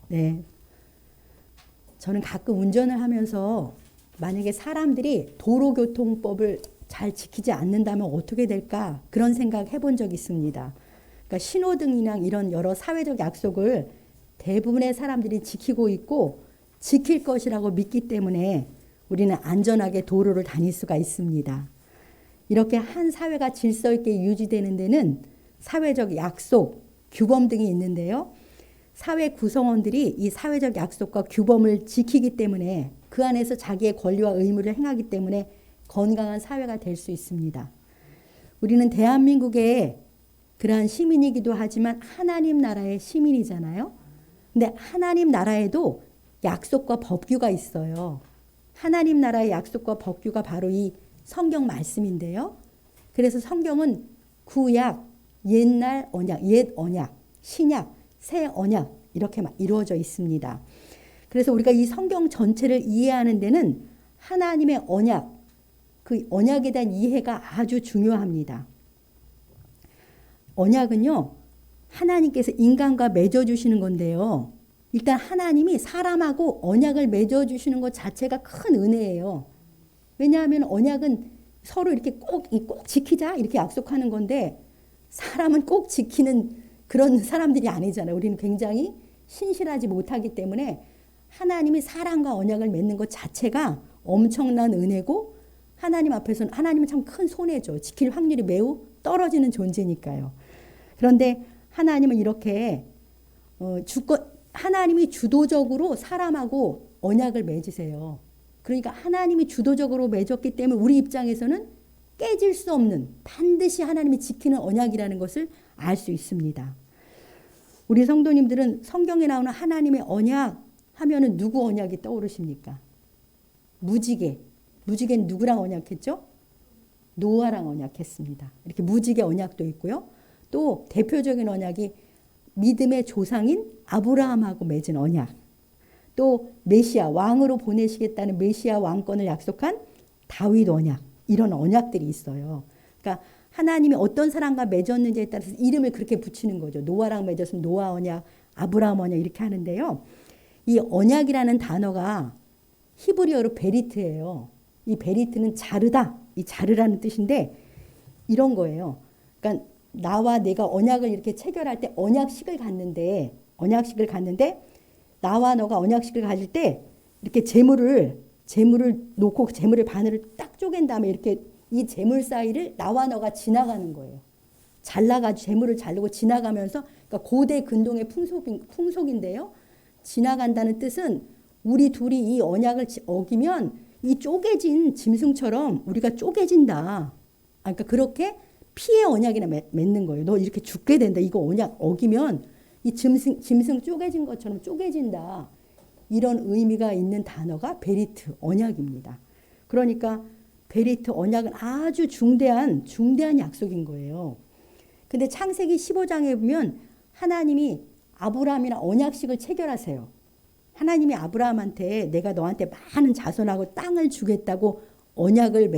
네. 저는 가끔 운전을 하면서 만약에 사람들이 도로교통법을 잘 지키지 않는다면 어떻게 될까? 그런 생각 해본 적이 있습니다. 그러니까 신호등이나 이런 여러 사회적 약속을 대부분의 사람들이 지키고 있고 지킬 것이라고 믿기 때문에 우리는 안전하게 도로를 다닐 수가 있습니다. 이렇게 한 사회가 질서 있게 유지되는 데는 사회적 약속, 규범 등이 있는데요. 사회 구성원들이 이 사회적 약속과 규범을 지키기 때문에 그 안에서 자기의 권리와 의무를 행하기 때문에 건강한 사회가 될 수 있습니다. 우리는 대한민국의 그러한 시민이기도 하지만 하나님 나라의 시민이잖아요. 근데 하나님 나라에도 약속과 법규가 있어요. 하나님 나라의 약속과 법규가 바로 이 성경 말씀인데요. 그래서 성경은 구약, 옛날 언약, 옛 언약, 신약, 새 언약 이렇게 이루어져 있습니다. 그래서 우리가 이 성경 전체를 이해하는 데는 하나님의 언약, 그 언약에 대한 이해가 아주 중요합니다. 언약은요, 하나님께서 인간과 맺어주시는 건데요. 일단 하나님이 사람하고 언약을 맺어주시는 것 자체가 큰 은혜예요. 왜냐하면 언약은 서로 이렇게 꼭 지키자 이렇게 약속하는 건데 사람은 꼭 지키는 그런 사람들이 아니잖아요. 우리는 굉장히 신실하지 못하기 때문에 하나님이 사람과 언약을 맺는 것 자체가 엄청난 은혜고 하나님 앞에서는 하나님은 참 큰 손해죠. 지킬 확률이 매우 떨어지는 존재니까요. 그런데 하나님은 이렇게 하나님이 주도적으로 사람하고 언약을 맺으세요. 그러니까 하나님이 주도적으로 맺었기 때문에 우리 입장에서는 깨질 수 없는 반드시 하나님이 지키는 언약이라는 것을 알 수 있습니다. 우리 성도님들은 성경에 나오는 하나님의 언약 하면은 누구 언약이 떠오르십니까? 무지개. 무지개는 누구랑 언약했죠? 노아랑 언약했습니다. 이렇게 무지개 언약도 있고요. 또 대표적인 언약이 믿음의 조상인 아브라함하고 맺은 언약. 또 메시아 왕으로 보내시겠다는 메시아 왕권을 약속한 다윗 언약. 이런 언약들이 있어요. 그러니까 하나님이 어떤 사람과 맺었는지에 따라서 이름을 그렇게 붙이는 거죠. 노아랑 맺었으면 노아 언약, 아브라함 언약 이렇게 하는데요. 이 언약이라는 단어가 히브리어로 베리트예요. 이 베리트는 자르다, 이 자르라는 뜻인데 이런 거예요. 그러니까 나와 내가 언약을 이렇게 체결할 때 언약식을 갖는데 나와 너가 언약식을 가질 때 이렇게 재물을 놓고 재물의 바늘을 딱 쪼갠 다음에 이렇게 이 재물 사이를 나와 너가 지나가는 거예요. 잘라가지고 재물을 자르고 지나가면서 그러니까 고대 근동의 풍속인데요. 지나간다는 뜻은 우리 둘이 이 언약을 어기면 이 쪼개진 짐승처럼 우리가 쪼개진다. 그러니까 그렇게 피해 언약이나 맺는 거예요. 너 이렇게 죽게 된다. 이거 언약 어기면 이 짐승 쪼개진 것처럼 쪼개진다. 이런 의미가 있는 단어가 베리트 언약입니다. 그러니까 베리트 언약은 아주 중대한 약속인 거예요. 근데 창세기 15장에 보면 하나님이 아브라함이랑 언약식을 체결하세요. 하나님이 아브라함한테 내가 너한테 많은 자손하고 땅을 주겠다고 언약을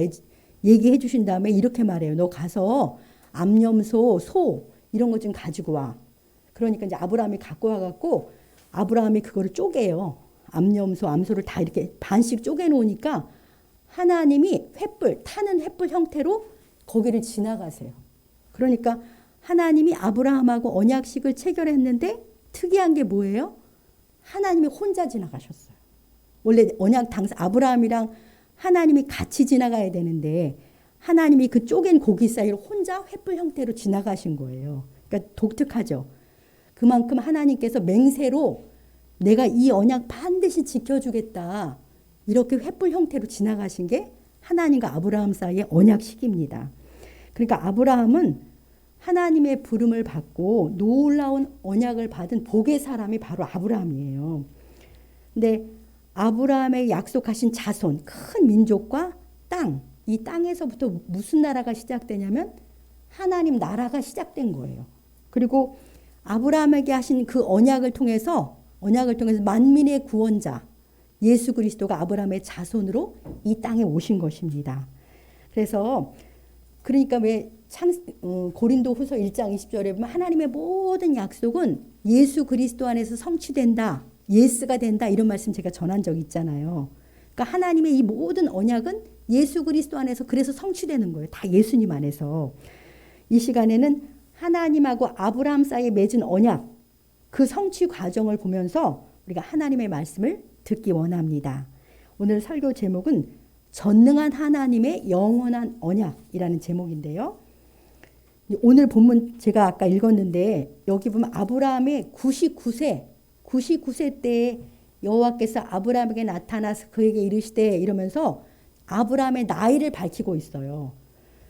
얘기해 주신 다음에 이렇게 말해요. 너 가서 암염소, 소 이런 것 좀 가지고 와. 그러니까 이제 아브라함이 갖고 와갖고 아브라함이 그거를 쪼개요. 암염소, 암소를 다 이렇게 반씩 쪼개 놓으니까 하나님이 타는 횃불 형태로 거기를 지나가세요. 그러니까 하나님이 아브라함하고 언약식을 체결했는데 특이한 게 뭐예요? 하나님이 혼자 지나가셨어요. 원래 언약 당사 아브라함이랑 하나님이 같이 지나가야 되는데 하나님이 그 쪼갠 고기 사이를 혼자 횃불 형태로 지나가신 거예요. 그러니까 독특하죠. 그만큼 하나님께서 맹세로 내가 이 언약 반드시 지켜주겠다. 이렇게 횃불 형태로 지나가신 게 하나님과 아브라함 사이의 언약식입니다. 그러니까 아브라함은 하나님의 부름을 받고 놀라운 언약을 받은 복의 사람이 바로 아브라함이에요. 근데 아브라함에게 약속하신 자손, 큰 민족과 땅, 이 땅에서부터 무슨 나라가 시작되냐면 하나님 나라가 시작된 거예요. 그리고 아브라함에게 하신 그 언약을 통해서 만민의 구원자 예수 그리스도가 아브라함의 자손으로 이 땅에 오신 것입니다. 그러니까 왜 고린도후서 1장 20절에 보면 하나님의 모든 약속은 예수 그리스도 안에서 성취된다. 예스가 된다 이런 말씀 제가 전한 적이 있잖아요. 그러니까 하나님의 이 모든 언약은 예수 그리스도 안에서 그래서 성취되는 거예요. 다 예수님 안에서. 이 시간에는 하나님하고 아브라함 사이에 맺은 언약 그 성취 과정을 보면서 우리가 하나님의 말씀을 듣기 원합니다. 오늘 설교 제목은 전능한 하나님의 영원한 언약이라는 제목인데요. 오늘 본문 제가 아까 읽었는데 여기 보면 아브라함의 99세 때에 여호와께서 아브라함에게 나타나서 그에게 이르시되 이러면서 아브라함의 나이를 밝히고 있어요.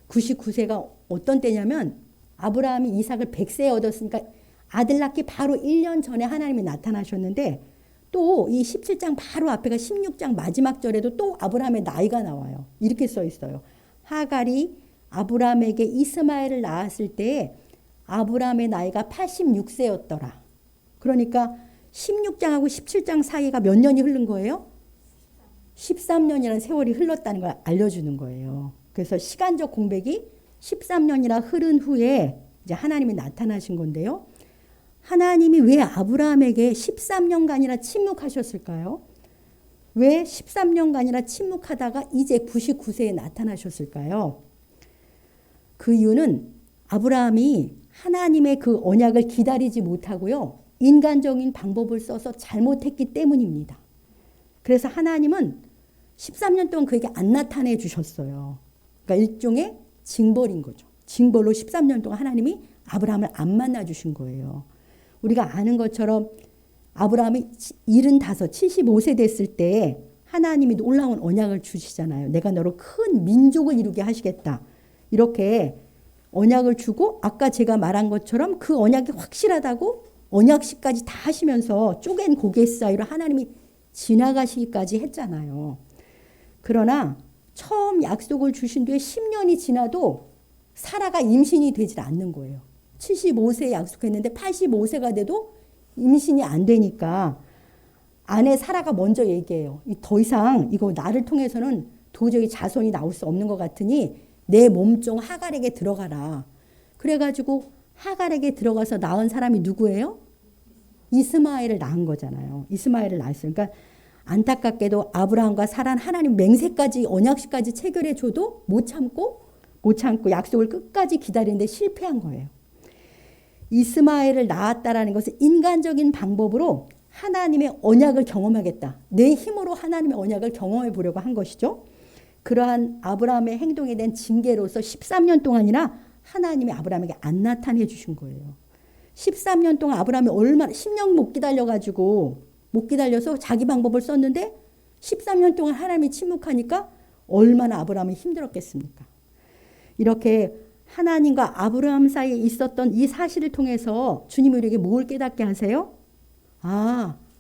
99세가 어떤 때냐면 아브라함이 이삭을 100세에 얻었으니까 아들 낳기 바로 1년 전에 하나님이 나타나셨는데 또 이 17장 바로 앞에가 16장 마지막 절에도 또 아브라함의 나이가 나와요. 이렇게 써 있어요. 하갈이 아브라함에게 이스마엘을 낳았을 때 아브라함의 나이가 86세였더라. 그러니까 16장하고 17장 사이가 몇 년이 흐른 거예요? 13년이라는 세월이 흘렀다는 걸 알려주는 거예요. 그래서 시간적 공백이 13년이나 흐른 후에 이제 하나님이 나타나신 건데요. 하나님이 왜 아브라함에게 13년간이나 침묵하셨을까요? 왜 13년간이나 침묵하다가 이제 99세에 나타나셨을까요? 그 이유는 아브라함이 하나님의 그 언약을 기다리지 못하고요. 인간적인 방법을 써서 잘못했기 때문입니다. 그래서 하나님은 13년 동안 그에게 안 나타내 주셨어요. 그러니까 일종의 징벌인 거죠. 징벌로 13년 동안 하나님이 아브라함을 안 만나 주신 거예요. 우리가 아는 것처럼 아브라함이 75, 75세 됐을 때 하나님이 놀라운 언약을 주시잖아요. 내가 너로 큰 민족을 이루게 하시겠다. 이렇게 언약을 주고 아까 제가 말한 것처럼 그 언약이 확실하다고 언약식까지 다 하시면서 쪼갠 고개 사이로 하나님이 지나가시기까지 했잖아요. 그러나 처음 약속을 주신 뒤에 10년이 지나도 사라가 임신이 되질 않는 거예요. 75세에 약속했는데 85세가 돼도 임신이 안 되니까 아내 사라가 먼저 얘기해요. 더 이상 이거 나를 통해서는 도저히 자손이 나올 수 없는 것 같으니 내 몸종 하갈에게 들어가라. 그래가지고 하갈에게 들어가서 낳은 사람이 누구예요? 이스마엘을 낳은 거잖아요. 이스마엘을 낳았어요. 그러니까 안타깝게도 아브라함과 사라는 하나님 맹세까지 언약식까지 체결해 줘도 못 참고 약속을 끝까지 기다리는데 실패한 거예요. 이스마엘을 낳았다라는 것은 인간적인 방법으로 하나님의 언약을 경험하겠다. 내 힘으로 하나님의 언약을 경험해 보려고 한 것이죠. 그러한 아브라함의 행동에 대한 징계로서 13년 동안이나 하나님이 아브라함에게 안 나타내 주신 거예요. 13년 동안 아브라함이 얼마나 10년 못 기다려서 자기 방법을 썼는데 13년 동안 하나님이 침묵하니까 얼마나 아브라함이 힘들었겠습니까? 이렇게 하나님과 아브라함 사이에 있었던 이 사실을 통해서 주님이 우리에게 뭘 깨닫게 하세요?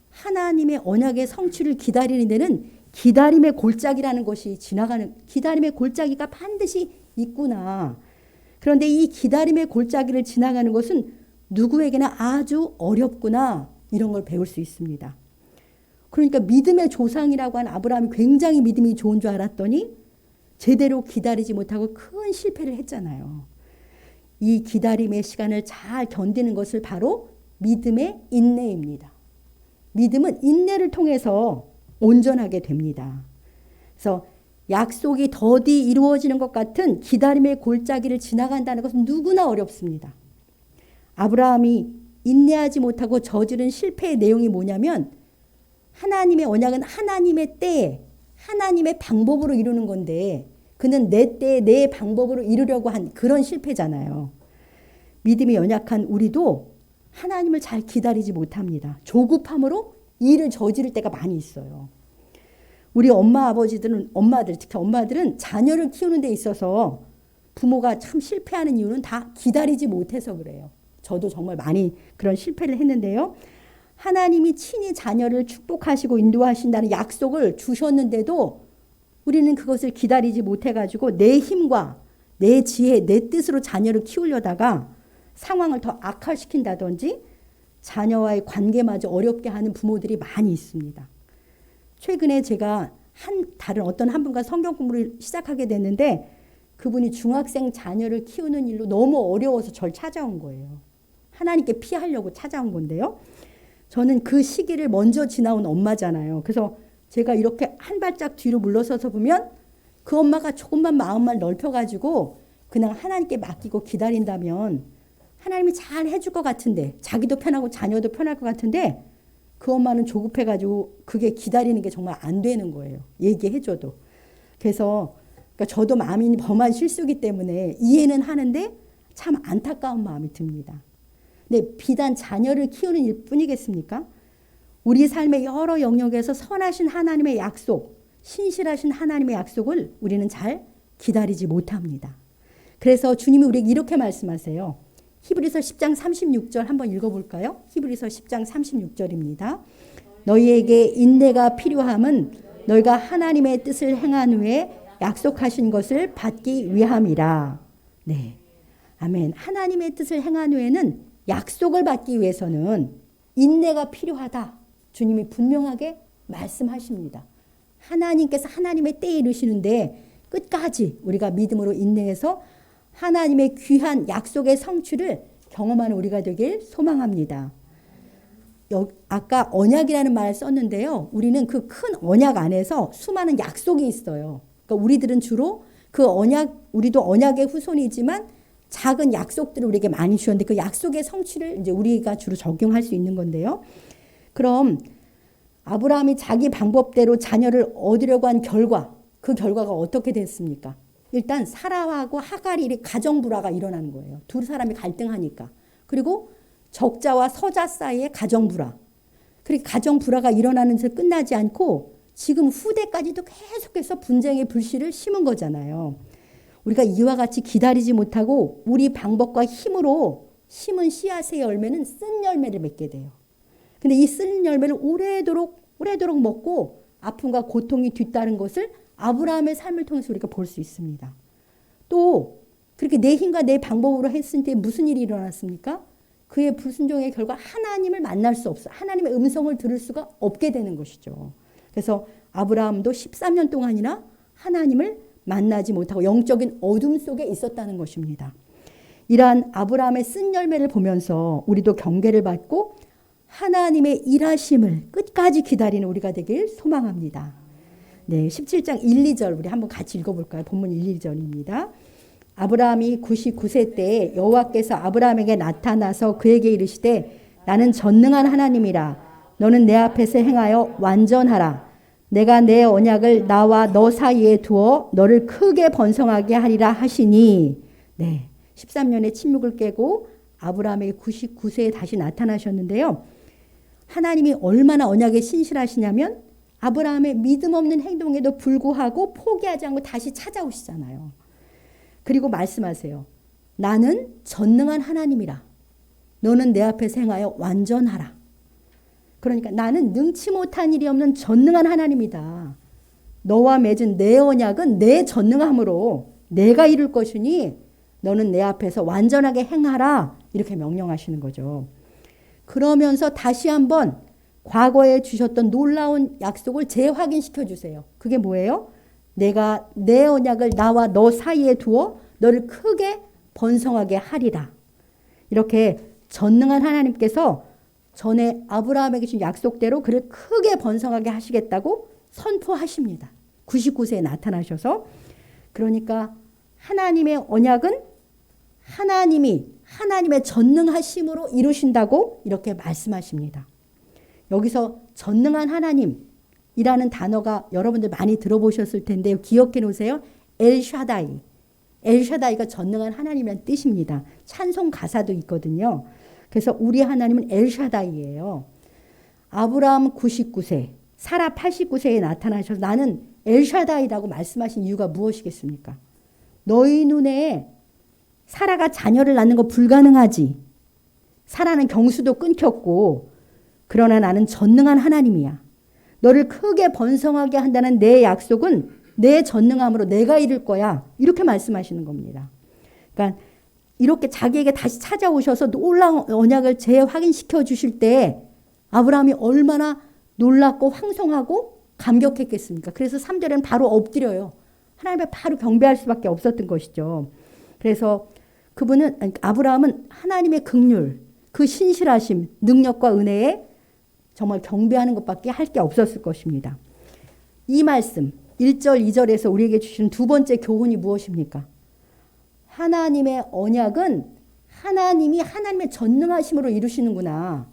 하나님의 언약의 성취를 기다리는 데는 기다림의 골짜기라는 것이 지나가는 기다림의 골짜기가 반드시 있구나. 그런데 이 기다림의 골짜기를 지나가는 것은 누구에게나 아주 어렵구나. 이런 걸 배울 수 있습니다. 그러니까 믿음의 조상이라고 한 아브라함이 굉장히 믿음이 좋은 줄 알았더니 제대로 기다리지 못하고 큰 실패를 했잖아요. 이 기다림의 시간을 잘 견디는 것을 바로 믿음의 인내입니다. 믿음은 인내를 통해서 온전하게 됩니다. 그래서 약속이 더디 이루어지는 것 같은 기다림의 골짜기를 지나간다는 것은 누구나 어렵습니다. 아브라함이 인내하지 못하고 저지른 실패의 내용이 뭐냐면 하나님의 언약은 하나님의 때에 하나님의 방법으로 이루는 건데 그는 내 때에 내 방법으로 이루려고 한 그런 실패잖아요. 믿음이 연약한 우리도 하나님을 잘 기다리지 못합니다. 조급함으로 일을 저지를 때가 많이 있어요. 우리 특히 엄마들은 자녀를 키우는 데 있어서 부모가 참 실패하는 이유는 다 기다리지 못해서 그래요. 저도 정말 많이 그런 실패를 했는데요. 하나님이 친히 자녀를 축복하시고 인도하신다는 약속을 주셨는데도 우리는 그것을 기다리지 못해가지고 내 힘과 내 지혜, 내 뜻으로 자녀를 키우려다가 상황을 더 악화시킨다든지 자녀와의 관계마저 어렵게 하는 부모들이 많이 있습니다. 최근에 제가 다른 어떤 한 분과 성경 공부를 시작하게 됐는데 그분이 중학생 자녀를 키우는 일로 너무 어려워서 절 찾아온 거예요. 하나님께 피하려고 찾아온 건데요. 저는 그 시기를 먼저 지나온 엄마잖아요. 그래서 제가 이렇게 한 발짝 뒤로 물러서서 보면 그 엄마가 조금만 마음만 넓혀가지고 그냥 하나님께 맡기고 기다린다면 하나님이 잘 해줄 것 같은데, 자기도 편하고 자녀도 편할 것 같은데 그 엄마는 조급해가지고 그게 기다리는 게 정말 안 되는 거예요. 얘기해줘도. 그래서 그러니까 저도 마음이 범한 실수기 때문에 이해는 하는데 참 안타까운 마음이 듭니다. 근데 비단 자녀를 키우는 일뿐이겠습니까? 우리 삶의 여러 영역에서 선하신 하나님의 약속, 신실하신 하나님의 약속을 우리는 잘 기다리지 못합니다. 그래서 주님이 우리에게 이렇게 말씀하세요. 히브리서 10장 36절 한번 읽어볼까요? 히브리서 10장 36절입니다. 너희에게 인내가 필요함은 너희가 하나님의 뜻을 행한 후에 약속하신 것을 받기 위함이라. 네, 아멘. 하나님의 뜻을 행한 후에는 약속을 받기 위해서는 인내가 필요하다. 주님이 분명하게 말씀하십니다. 하나님께서 하나님의 때에 이르시는데 끝까지 우리가 믿음으로 인내해서 하나님의 귀한 약속의 성취를 경험하는 우리가 되길 소망합니다. 아까 언약이라는 말을 썼는데요. 우리는 그 큰 언약 안에서 수많은 약속이 있어요. 그러니까 우리들은 주로 그 언약, 우리도 언약의 후손이지만 작은 약속들을 우리에게 많이 주셨는데 그 약속의 성취를 이제 우리가 주로 적용할 수 있는 건데요. 그럼 아브라함이 자기 방법대로 자녀를 얻으려고 한 결과, 그 결과가 어떻게 됐습니까? 일단 사라하고 하갈이 가정 불화가 일어나는 거예요. 두 사람이 갈등하니까. 그리고 적자와 서자 사이에 가정 불화. 그리고 가정 불화가 일어나는 데 끝나지 않고 지금 후대까지도 계속해서 분쟁의 불씨를 심은 거잖아요. 우리가 이와 같이 기다리지 못하고 우리 방법과 힘으로 심은 씨앗의 열매는 쓴 열매를 맺게 돼요. 근데 이 쓴 열매를 오래도록 먹고 아픔과 고통이 뒤따른 것을 아브라함의 삶을 통해서 우리가 볼 수 있습니다. 또 그렇게 내 힘과 내 방법으로 했을 때 무슨 일이 일어났습니까? 그의 불순종의 결과 하나님을 만날 수 없어. 하나님의 음성을 들을 수가 없게 되는 것이죠. 그래서 아브라함도 13년 동안이나 하나님을 만나지 못하고 영적인 어둠 속에 있었다는 것입니다. 이러한 아브라함의 쓴 열매를 보면서 우리도 경계를 받고 하나님의 일하심을 끝까지 기다리는 우리가 되길 소망합니다. 네, 17장 1, 2절 우리 한번 같이 읽어볼까요? 본문 1, 2절입니다. 아브라함이 99세 때에 여호와께서 아브라함에게 나타나서 그에게 이르시되 나는 전능한 하나님이라. 너는 내 앞에서 행하여 완전하라. 내가 내 언약을 나와 너 사이에 두어 너를 크게 번성하게 하리라 하시니. 네, 13년의 침묵을 깨고 아브라함에게 99세에 다시 나타나셨는데요. 하나님이 얼마나 언약에 신실하시냐면 아브라함의 믿음 없는 행동에도 불구하고 포기하지 않고 다시 찾아오시잖아요. 그리고 말씀하세요. 나는 전능한 하나님이라. 너는 내 앞에서 행하여 완전하라. 그러니까 나는 능치 못한 일이 없는 전능한 하나님이다. 너와 맺은 내 언약은 내 전능함으로 내가 이룰 것이니 너는 내 앞에서 완전하게 행하라. 이렇게 명령하시는 거죠. 그러면서 다시 한번 과거에 주셨던 놀라운 약속을 재확인시켜 주세요. 그게 뭐예요? 내가 내 언약을 나와 너 사이에 두어 너를 크게 번성하게 하리라. 이렇게 전능한 하나님께서 전에 아브라함에게 준 약속대로 그를 크게 번성하게 하시겠다고 선포하십니다. 99세에 나타나셔서. 그러니까 하나님의 언약은 하나님의 전능하심으로 이루신다고 이렇게 말씀하십니다. 여기서 전능한 하나님이라는 단어가 여러분들 많이 들어보셨을 텐데 기억해 놓으세요. 엘샤다이. 엘샤다이가 전능한 하나님이라는 뜻입니다. 찬송 가사도 있거든요. 그래서 우리 하나님은 엘샤다이예요. 아브라함 99세, 사라 89세에 나타나셔서 나는 엘샤다이라고 말씀하신 이유가 무엇이겠습니까? 너희 눈에 사라가 자녀를 낳는 거 불가능하지. 사라는 경수도 끊겼고 그러나 나는 전능한 하나님이야. 너를 크게 번성하게 한다는 내 약속은 내 전능함으로 내가 이룰 거야. 이렇게 말씀하시는 겁니다. 그러니까 이렇게 자기에게 다시 찾아오셔서 놀라운 언약을 재확인시켜 주실 때 아브라함이 얼마나 놀랍고 황송하고 감격했겠습니까? 그래서 3절에는 바로 엎드려요. 하나님 앞에 바로 경배할 수밖에 없었던 것이죠. 그래서 아브라함은 하나님의 긍휼, 그 신실하심, 능력과 은혜에 정말 경배하는 것밖에 할 게 없었을 것입니다. 이 말씀 1절 2절에서 우리에게 주시는 두 번째 교훈이 무엇입니까? 하나님의 언약은 하나님이 하나님의 전능하심으로 이루시는구나.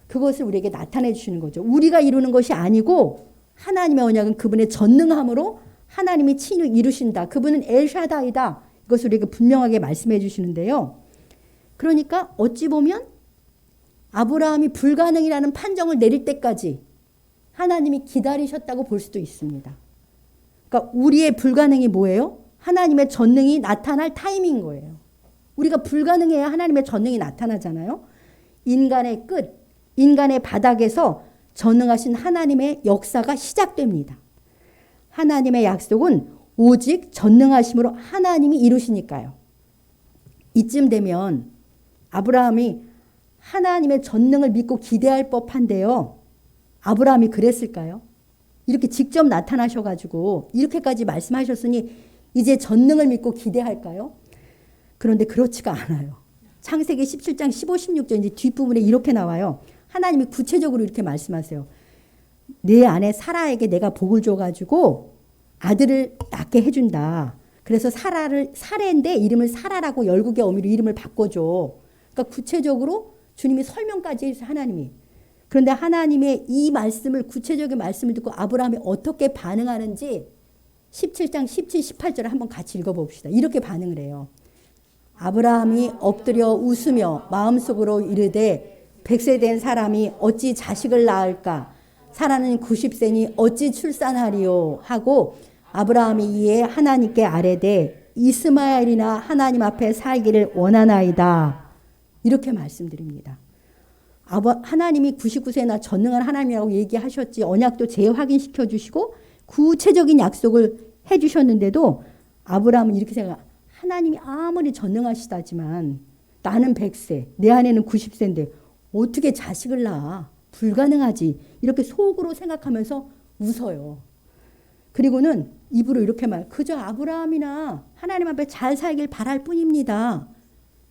그것을 우리에게 나타내 주시는 거죠. 우리가 이루는 것이 아니고 하나님의 언약은 그분의 전능함으로 하나님이 친히 이루신다. 그분은 엘샤다이다. 이것을 우리에게 분명하게 말씀해 주시는데요. 그러니까 어찌 보면 아브라함이 불가능이라는 판정을 내릴 때까지 하나님이 기다리셨다고 볼 수도 있습니다. 그러니까 우리의 불가능이 뭐예요? 하나님의 전능이 나타날 타이밍인 거예요. 우리가 불가능해야 하나님의 전능이 나타나잖아요. 인간의 끝, 인간의 바닥에서 전능하신 하나님의 역사가 시작됩니다. 하나님의 약속은 오직 전능하심으로 하나님이 이루시니까요. 이쯤 되면 아브라함이 하나님의 전능을 믿고 기대할 법한데요. 아브라함이 그랬을까요? 이렇게 직접 나타나셔가지고 이렇게까지 말씀하셨으니 이제 전능을 믿고 기대할까요? 그런데 그렇지가 않아요. 창세기 17장 15, 16절 이제 뒷부분에 이렇게 나와요. 하나님이 구체적으로 이렇게 말씀하세요. 내 아내 사라에게 내가 복을 줘가지고 아들을 낳게 해준다. 그래서 사레인데 이름을 사라라고 열국의 어미로 이름을 바꿔줘. 그러니까 구체적으로 주님이 설명까지 해서 하나님이. 그런데 하나님의 이 말씀을 구체적인 말씀을 듣고 아브라함이 어떻게 반응하는지 17장 17, 18절을 한번 같이 읽어봅시다. 이렇게 반응을 해요. 아브라함이 엎드려 웃으며 마음속으로 이르되 100세 된 사람이 어찌 자식을 낳을까? 사라는 90세니 어찌 출산하리요? 하고 아브라함이 이에 하나님께 아뢰되 이스마엘이나 하나님 앞에 살기를 원하나이다. 이렇게 말씀드립니다. 하나님이 99세나 전능한 하나님이라고 얘기하셨지 언약도 재확인시켜 주시고 구체적인 약속을 해 주셨는데도 아브라함은 이렇게 생각, 하나님이 아무리 전능하시다지만 나는 100세, 내 아내는 90세인데 어떻게 자식을 낳아? 불가능하지. 이렇게 속으로 생각하면서 웃어요. 그리고는 입으로 이렇게 그저 아브라함이나 하나님 앞에 잘 살길 바랄 뿐입니다.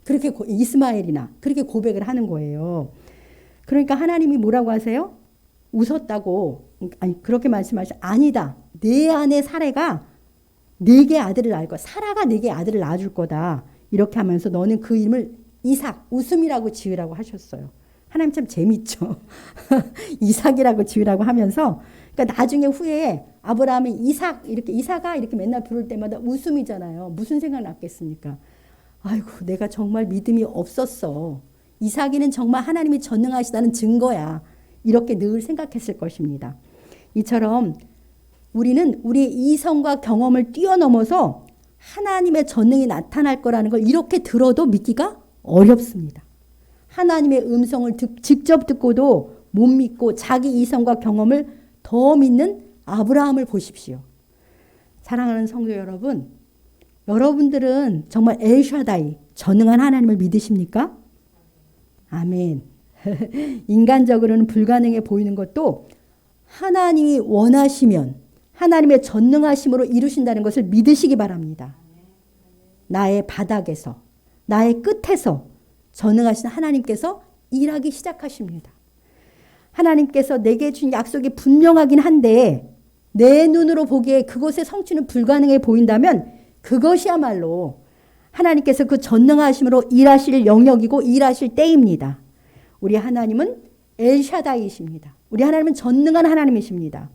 그렇게 이스마엘이나 그렇게 고백을 하는 거예요. 그러니까 하나님이 뭐라고 하세요? 웃었다고. 아니 그렇게 말씀하시죠. 아니다. 내 아내 사라가 네게 아들을 낳을 거야. 사라가 네게 아들을 낳아줄 거다. 이렇게 하면서 너는 그 이름을 이삭, 웃음이라고 지으라고 하셨어요. 하나님 참 재밌죠. 이삭이라고 지으라고 하면서 그러니까 나중에 후에 아브라함이 이삭 이렇게 이삭아 이렇게 맨날 부를 때마다 웃음이잖아요. 무슨 생각 났겠습니까? 아이고 내가 정말 믿음이 없었어. 이삭이는 정말 하나님이 전능하시다는 증거야. 이렇게 늘 생각했을 것입니다. 이처럼 우리는 우리의 이성과 경험을 뛰어넘어서 하나님의 전능이 나타날 거라는 걸 이렇게 들어도 믿기가 어렵습니다. 하나님의 음성을 직접 듣고도 못 믿고 자기 이성과 경험을 더 믿는 아브라함을 보십시오. 사랑하는 성도 여러분, 여러분들은 정말 엘샤다이, 전능한 하나님을 믿으십니까? 아멘. 인간적으로는 불가능해 보이는 것도 하나님이 원하시면 하나님의 전능하심으로 이루신다는 것을 믿으시기 바랍니다. 나의 바닥에서, 나의 끝에서 전능하신 하나님께서 일하기 시작하십니다. 하나님께서 내게 준 약속이 분명하긴 한데 내 눈으로 보기에 그것의 성취는 불가능해 보인다면 그것이야말로 하나님께서 그 전능하심으로 일하실 영역이고 일하실 때입니다. 우리 하나님은 엘샤다이이십니다. 우리 하나님은 전능한 하나님이십니다.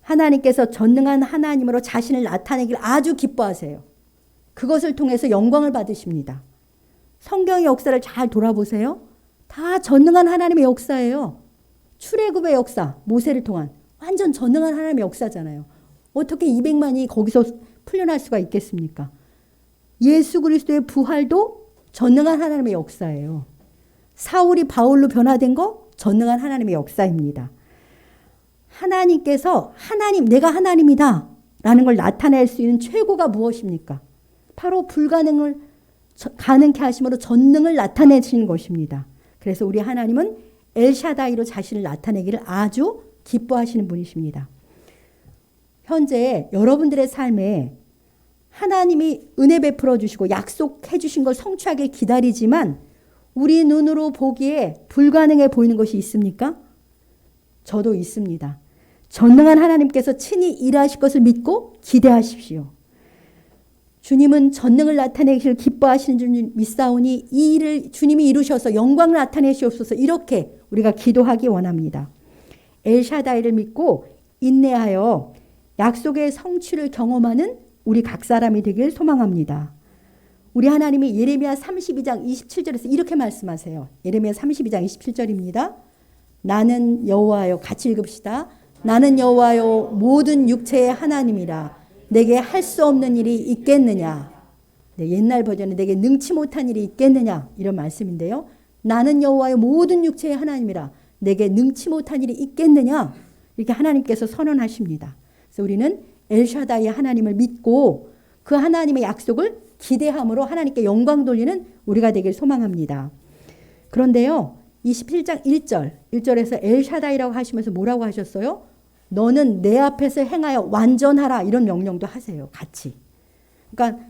하나님께서 전능한 하나님으로 자신을 나타내길 아주 기뻐하세요. 그것을 통해서 영광을 받으십니다. 성경의 역사를 잘 돌아보세요. 다 전능한 하나님의 역사예요. 출애굽의 역사, 모세를 통한 완전 전능한 하나님의 역사잖아요. 어떻게 200만이 거기서 풀려날 수가 있겠습니까? 예수 그리스도의 부활도 전능한 하나님의 역사예요. 사울이 바울로 변화된 거 전능한 하나님의 역사입니다. 하나님께서 내가 하나님이다 라는 걸 나타낼 수 있는 최고가 무엇입니까? 바로 불가능을 가능케 하심으로 전능을 나타내시는 것입니다. 그래서 우리 하나님은 엘샤다이로 자신을 나타내기를 아주 기뻐하시는 분이십니다. 현재 여러분들의 삶에 하나님이 은혜 베풀어 주시고 약속해 주신 걸 성취하길 기다리지만 우리 눈으로 보기에 불가능해 보이는 것이 있습니까? 저도 있습니다. 전능한 하나님께서 친히 일하실 것을 믿고 기대하십시오. 주님은 전능을 나타내기를 기뻐하시는 줄 믿사오니 이 일을 주님이 이루셔서 영광을 나타내시옵소서. 이렇게 우리가 기도하기 원합니다. 엘샤다이를 믿고 인내하여 약속의 성취를 경험하는 우리 각 사람이 되길 소망합니다. 우리 하나님이 예레미야 32장 27절에서 이렇게 말씀하세요. 예레미야 32장 27절입니다. 나는 여호와여, 같이 읽읍시다. 나는 여호와여 모든 육체의 하나님이라. 내게 할 수 없는 일이 있겠느냐. 네, 옛날 버전에 내게 능치 못한 일이 있겠느냐, 이런 말씀인데요. 나는 여호와여 모든 육체의 하나님이라. 내게 능치 못한 일이 있겠느냐, 이렇게 하나님께서 선언하십니다. 그래서 우리는 엘샤다이 하나님을 믿고 그 하나님의 약속을 기대함으로 하나님께 영광 돌리는 우리가 되길 소망합니다. 그런데요, 27장 1절에서 엘샤다이라고 하시면서 뭐라고 하셨어요? 너는 내 앞에서 행하여 완전하라, 이런 명령도 하세요. 같이. 그러니까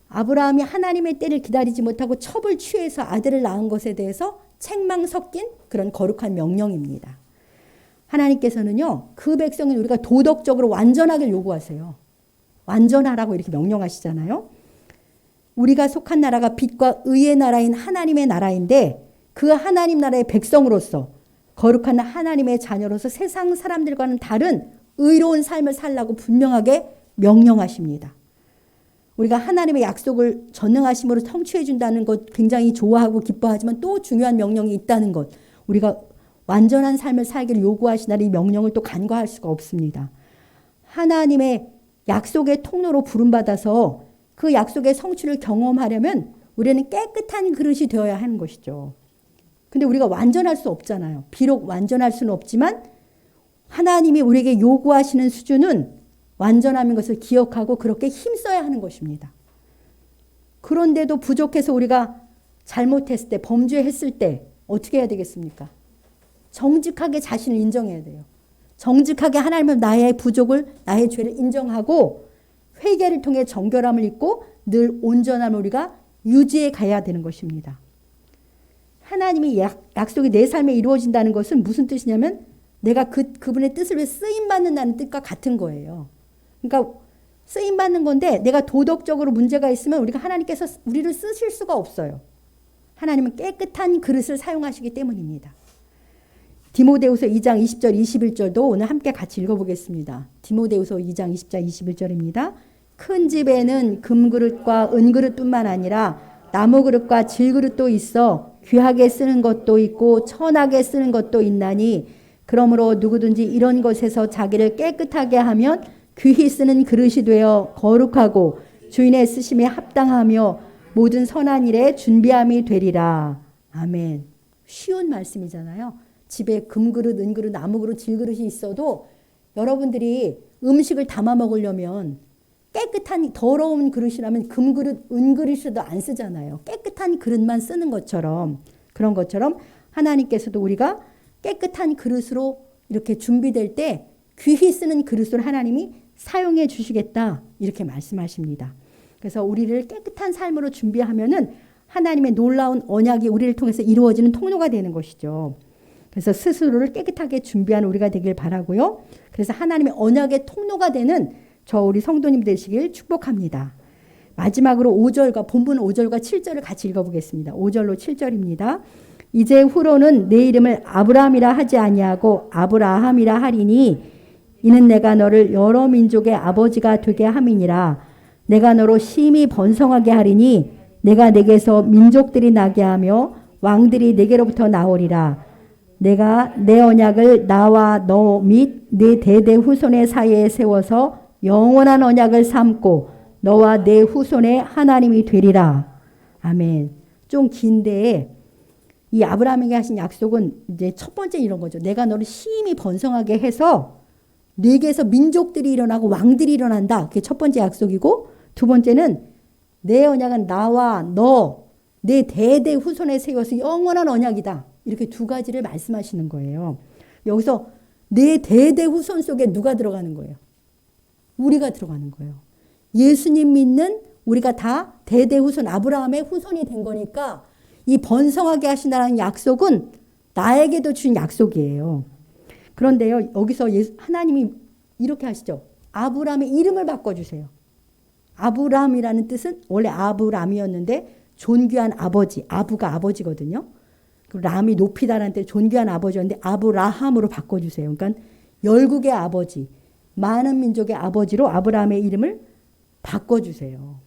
아브라함이 하나님의 때를 기다리지 못하고 첩을 취해서 아들을 낳은 것에 대해서 책망 섞인 그런 거룩한 명령입니다. 하나님께서는요, 그 백성을 우리가 도덕적으로 완전하게 요구하세요. 완전하라고 이렇게 명령하시잖아요. 우리가 속한 나라가 빛과 의의 나라인 하나님의 나라인데 그 하나님 나라의 백성으로서 거룩한 하나님의 자녀로서 세상 사람들과는 다른 의로운 삶을 살라고 분명하게 명령하십니다. 우리가 하나님의 약속을 전능하심으로 성취해 준다는 것 굉장히 좋아하고 기뻐하지만 또 중요한 명령이 있다는 것, 우리가 완전한 삶을 살기를 요구하시나니 이 명령을 또 간과할 수가 없습니다. 하나님의 약속의 통로로 부름받아서 그 약속의 성취를 경험하려면 우리는 깨끗한 그릇이 되어야 하는 것이죠. 근데 우리가 완전할 수 없잖아요. 비록 완전할 수는 없지만 하나님이 우리에게 요구하시는 수준은 완전함인 것을 기억하고 그렇게 힘써야 하는 것입니다. 그런데도 부족해서 우리가 잘못했을 때, 범죄했을 때 어떻게 해야 되겠습니까? 정직하게 자신을 인정해야 돼요. 정직하게 하나님은 나의 부족을, 나의 죄를 인정하고 회개를 통해 정결함을 입고 늘 온전함을 우리가 유지해 가야 되는 것입니다. 하나님이 약속이 내 삶에 이루어진다는 것은 무슨 뜻이냐면 내가 그분의 뜻을 위해 쓰임받는다는 뜻과 같은 거예요. 그러니까 쓰임받는 건데 내가 도덕적으로 문제가 있으면 우리가 하나님께서 우리를 쓰실 수가 없어요. 하나님은 깨끗한 그릇을 사용하시기 때문입니다. 디모데후서 2장 20절 21절도 오늘 함께 같이 읽어보겠습니다. 디모데후서 2장 20절 21절입니다. 큰 집에는 금그릇과 은그릇뿐만 아니라 나무그릇과 질그릇도 있어 귀하게 쓰는 것도 있고 천하게 쓰는 것도 있나니 그러므로 누구든지 이런 것에서 자기를 깨끗하게 하면 귀히 쓰는 그릇이 되어 거룩하고 주인의 쓰심에 합당하며 모든 선한 일에 준비함이 되리라. 아멘. 쉬운 말씀이잖아요. 집에 금그릇, 은그릇, 나무그릇, 질그릇이 있어도 여러분들이 음식을 담아 먹으려면 깨끗한 더러운 그릇이라면 금그릇, 은그릇도 안 쓰잖아요. 깨끗한 그릇만 쓰는 것처럼, 그런 것처럼 하나님께서도 우리가 깨끗한 그릇으로 이렇게 준비될 때 귀히 쓰는 그릇을 하나님이 사용해 주시겠다, 이렇게 말씀하십니다. 그래서 우리를 깨끗한 삶으로 준비하면은 하나님의 놀라운 언약이 우리를 통해서 이루어지는 통로가 되는 것이죠. 그래서 스스로를 깨끗하게 준비하는 우리가 되길 바라고요. 그래서 하나님의 언약의 통로가 되는 저 우리 성도님 되시길 축복합니다. 마지막으로 5절과 본문 5절과 7절을 같이 읽어보겠습니다. 5절로 7절입니다. 이제 후로는 내 이름을 아브라함이라 하지 아니하고 아브라함이라 하리니 이는 내가 너를 여러 민족의 아버지가 되게 함이니라. 내가 너로 심히 번성하게 하리니 내가 내게서 민족들이 나게 하며 왕들이 내게로부터 나오리라. 내가 내 언약을 나와 너 및 네 대대 후손의 사이에 세워서 영원한 언약을 삼고 너와 내 후손의 하나님이 되리라. 아멘. 좀 긴데 이 아브라함에게 하신 약속은 이제 첫 번째 이런 거죠. 내가 너를 심히 번성하게 해서 네게서 민족들이 일어나고 왕들이 일어난다. 그게 첫 번째 약속이고, 두 번째는 내 언약은 나와 너, 내 대대 후손에 세워서 영원한 언약이다. 이렇게 두 가지를 말씀하시는 거예요. 여기서 내 대대 후손 속에 누가 들어가는 거예요? 우리가 들어가는 거예요. 예수님 믿는 우리가 다 대대 후손, 아브라함의 후손이 된 거니까 이 번성하게 하신다는 약속은 나에게도 준 약속이에요. 그런데요, 여기서 하나님이 이렇게 하시죠. 아브라함의 이름을 바꿔주세요. 아브라함이라는 뜻은 원래 아브람이었는데 존귀한 아버지, 아부가 아버지거든요. 람이 높이다라는 뜻, 존귀한 아버지였는데 아브라함으로 바꿔주세요. 그러니까 열국의 아버지, 많은 민족의 아버지로 아브라함의 이름을 바꿔주세요.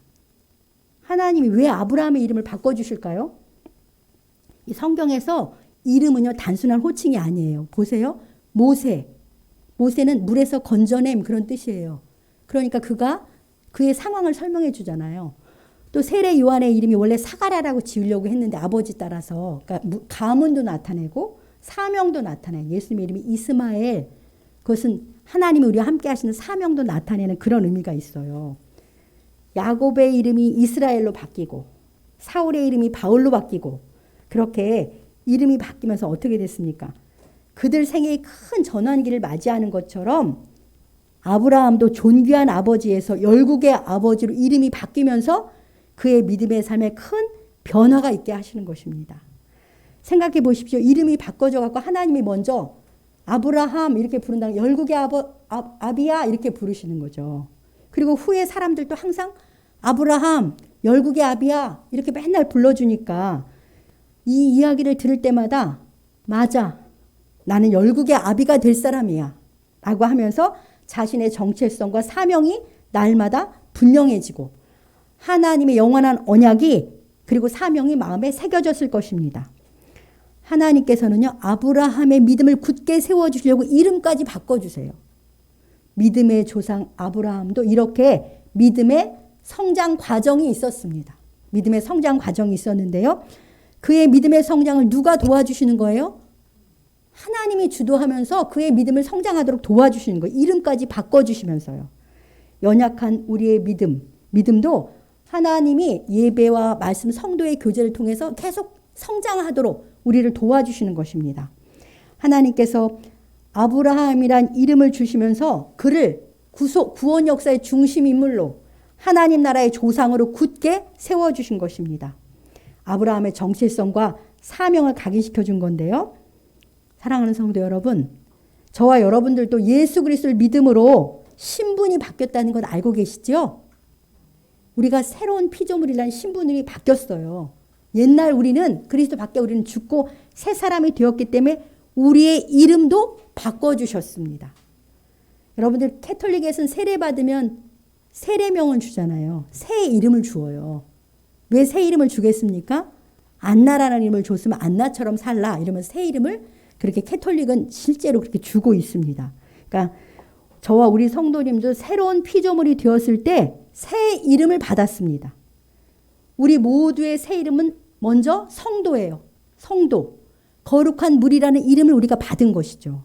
하나님이 왜 아브라함의 이름을 바꿔주실까요? 이 성경에서 이름은요, 단순한 호칭이 아니에요. 보세요. 모세. 모세는 물에서 건져냄 그런 뜻이에요. 그러니까 그의 상황을 설명해 주잖아요. 또 세례 요한의 이름이 원래 사가랴라고 지으려고 했는데 아버지 따라서 그러니까 가문도 나타내고 사명도 나타내요. 예수님의 이름이 이스마엘. 그것은 하나님이 우리와 함께 하시는 사명도 나타내는 그런 의미가 있어요. 야곱의 이름이 이스라엘로 바뀌고 사울의 이름이 바울로 바뀌고 그렇게 이름이 바뀌면서 어떻게 됐습니까? 그들 생애의 큰 전환기를 맞이하는 것처럼 아브라함도 존귀한 아버지에서 열국의 아버지로 이름이 바뀌면서 그의 믿음의 삶에 큰 변화가 있게 하시는 것입니다. 생각해 보십시오. 이름이 바꿔져 갖고 하나님이 먼저 아브라함 이렇게 부른다는 열국의 아비야 이렇게 부르시는 거죠. 그리고 후에 사람들도 항상 아브라함, 열국의 아비야 이렇게 맨날 불러주니까 이 이야기를 들을 때마다 맞아. 나는 열국의 아비가 될 사람이야. 라고 하면서 자신의 정체성과 사명이 날마다 분명해지고 하나님의 영원한 언약이 그리고 사명이 마음에 새겨졌을 것입니다. 하나님께서는요, 아브라함의 믿음을 굳게 세워주시려고 이름까지 바꿔주세요. 믿음의 조상 아브라함도 이렇게 믿음의 성장 과정이 있었습니다. 믿음의 성장 과정이 있었는데요. 그의 믿음의 성장을 누가 도와주시는 거예요? 하나님이 주도하면서 그의 믿음을 성장하도록 도와주시는 거예요. 이름까지 바꿔주시면서요. 연약한 우리의 믿음도 하나님이 예배와 말씀 성도의 교제를 통해서 계속 성장하도록 우리를 도와주시는 것입니다. 하나님께서 아브라함이란 이름을 주시면서 그를 구원 역사의 중심 인물로 하나님 나라의 조상으로 굳게 세워주신 것입니다. 아브라함의 정체성과 사명을 각인시켜 준 건데요. 사랑하는 성도 여러분, 저와 여러분들도 예수 그리스도를 믿음으로 신분이 바뀌었다는 건 알고 계시죠? 우리가 새로운 피조물이라는 신분이 바뀌었어요. 옛날 우리는 그리스도 밖에 우리는 죽고 새 사람이 되었기 때문에 우리의 이름도 바꿔주셨습니다. 여러분들 캐톨릭에서는 세례받으면 세례명을 주잖아요. 새 이름을 주어요. 왜 새 이름을 주겠습니까? 안나라는 이름을 줬으면 안나처럼 살라 이러면서 새 이름을 그렇게 캐톨릭은 실제로 그렇게 주고 있습니다. 그러니까 저와 우리 성도님도 새로운 피조물이 되었을 때 새 이름을 받았습니다. 우리 모두의 새 이름은 먼저 성도예요. 성도. 거룩한 물이라는 이름을 우리가 받은 것이죠.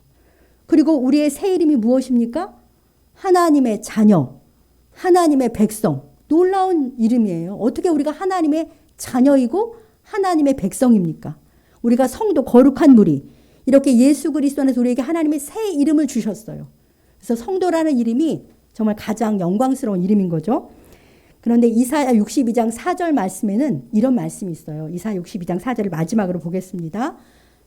그리고 우리의 새 이름이 무엇입니까? 하나님의 자녀, 하나님의 백성. 놀라운 이름이에요. 어떻게 우리가 하나님의 자녀이고 하나님의 백성입니까? 우리가 성도, 거룩한 무리. 이렇게 예수 그리스도 안에서 우리에게 하나님의 새 이름을 주셨어요. 그래서 성도라는 이름이 정말 가장 영광스러운 이름인 거죠. 그런데 이사야 62장 4절 말씀에는 이런 말씀이 있어요. 이사야 62장 4절을 마지막으로 보겠습니다.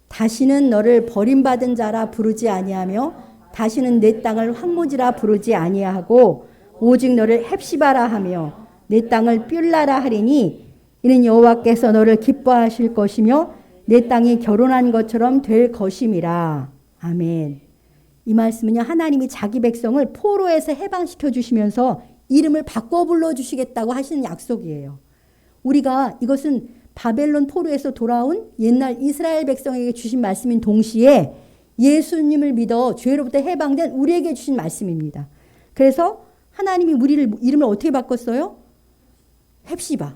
다시는 너를 버림받은 자라 부르지 아니하며 다시는 내 땅을 황무지라 부르지 아니하고 오직 너를 헵시바라 하며 내 땅을 뷸라라 하리니 이는 여호와께서 너를 기뻐하실 것이며 내 땅이 결혼한 것처럼 될 것임이라. 아멘. 이 말씀은요, 하나님이 자기 백성을 포로에서 해방시켜 주시면서 이름을 바꿔 불러주시겠다고 하시는 약속이에요. 우리가 이것은 바벨론 포로에서 돌아온 옛날 이스라엘 백성에게 주신 말씀인 동시에 예수님을 믿어 죄로부터 해방된 우리에게 주신 말씀입니다. 그래서 하나님이 우리를 이름을 어떻게 바꿨어요? 헵시바.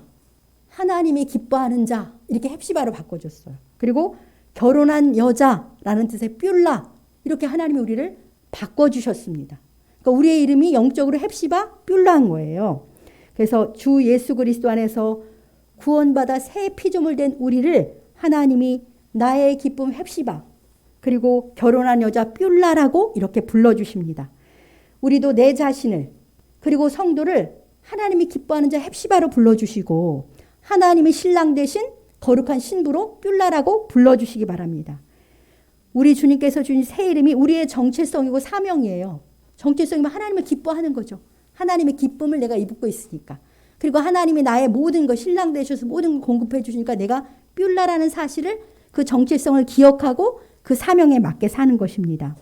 하나님이 기뻐하는 자 이렇게 헵시바로 바꿔줬어요. 그리고 결혼한 여자라는 뜻의 뷸라 이렇게 하나님이 우리를 바꿔주셨습니다. 그러니까 우리의 이름이 영적으로 헵시바 뷸라인 거예요. 그래서 주 예수 그리스도 안에서 구원받아 새 피조물 된 우리를 하나님이 나의 기쁨 헵시바 그리고 결혼한 여자 뷸라라고 이렇게 불러주십니다. 우리도 내 자신을 그리고 성도를 하나님이 기뻐하는 자 헵시바로 불러주시고 하나님의 신랑 되신 거룩한 신부로 뷸라라고 불러주시기 바랍니다. 우리 주님께서 주신 새 이름이 우리의 정체성이고 사명이에요. 정체성이면 하나님을 기뻐하는 거죠. 하나님의 기쁨을 내가 입고 있으니까. 그리고 하나님이 나의 모든 것, 신랑 되셔서 모든 걸 공급해 주시니까 내가 뷸라라는 사실을, 그 정체성을 기억하고 그 사명에 맞게 사는 것입니다.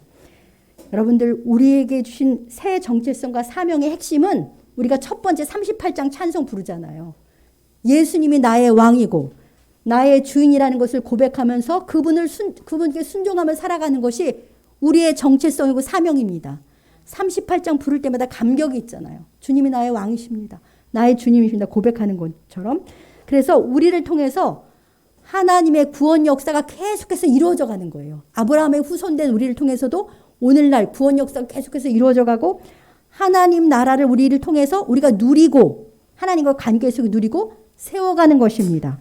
여러분들, 우리에게 주신 새 정체성과 사명의 핵심은 우리가 첫 번째 38장 찬송 부르잖아요. 예수님이 나의 왕이고 나의 주인이라는 것을 고백하면서 그분께 순종하며 살아가는 것이 우리의 정체성이고 사명입니다. 38장 부를 때마다 감격이 있잖아요. 주님이 나의 왕이십니다. 나의 주님이십니다. 고백하는 것처럼. 그래서 우리를 통해서 하나님의 구원 역사가 계속해서 이루어져 가는 거예요. 아브라함의 후손된 우리를 통해서도 오늘날 구원 역사가 계속해서 이루어져 가고, 하나님 나라를 우리를 통해서 우리가 누리고, 하나님과 관계 속에 누리고 세워가는 것입니다.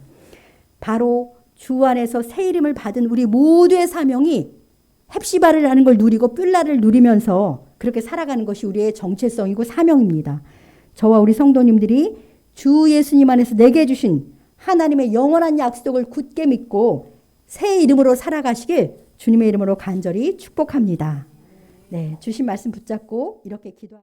바로 주 안에서 새 이름을 받은 우리 모두의 사명이 헵시바를 하는 걸 누리고 뷸라를 누리면서 그렇게 살아가는 것이 우리의 정체성이고 사명입니다. 저와 우리 성도님들이 주 예수님 안에서 내게 주신 하나님의 영원한 약속을 굳게 믿고 새 이름으로 살아가시길 주님의 이름으로 간절히 축복합니다. 네, 주신 말씀 붙잡고 이렇게 기도.